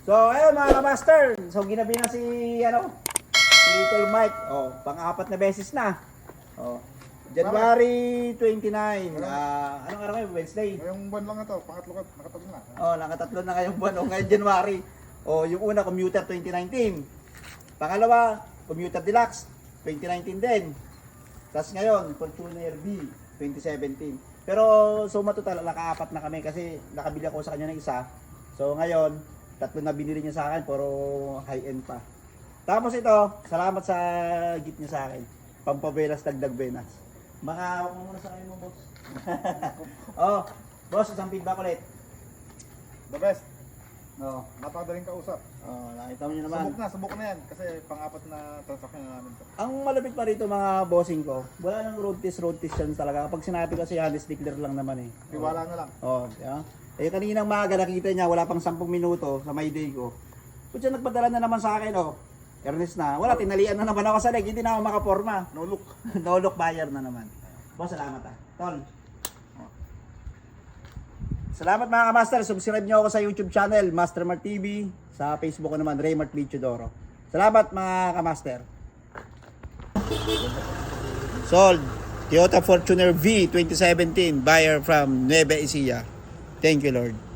So, ayun mga ka-master. So, ginabi na si Tol Mike. Oh, pang-apat na beses na. Oh, January 29. Anong araw ngayon? Wednesday. Ngayong buwan lang ito, nakatatlo na. Oh, nakatatlo na ngayong buwan. Oh, ngayong January. Oh, yung una, Commuter 2019. Pangalawa, Commuter Deluxe 2019 din. Tapos ngayon, Fortuner B 2017. Pero suma total, nakaapat na kami kasi nakabili ako sa kanya ng isa. So ngayon, tatlo na binili niya sa akin, puro high-end pa. Tapos ito, salamat sa gift niya sa akin. Pampabelas, dagdag benas. Makahawak mo muna sa akin mo, boss. Oh, boss, isang feedback ulit. The best. Oh, Napakadaling kausap. oh, nakita mo niyo naman. Subok na yan. Kasi pang-apat na transaction na namin ito. Ang malapit pa rito mga bossing ko, wala nang road test yan talaga. Kapag sinabi kasi honest declare lang naman eh. Tiwala na lang. Oh, yeah. Eh kaninang maaga nakita niya, wala pang 10 minuto sa my day ko. Kutya nagpadala na naman sa akin, oh. Ernest na. Wala, tinalian na naman ako sa leg. Hindi na ako makaporma. No look. No look buyer na naman. Boss, salamat Tol. Oh. Salamat mga ka-master. Subscribe niyo ako sa YouTube channel, Master Mart TV. Sa Facebook ko naman, Raymart Bichidoro. Salamat mga ka-master. Sold. Toyota Fortuner V 2017. Buyer from Nueva Ecija. Thank you, Lord.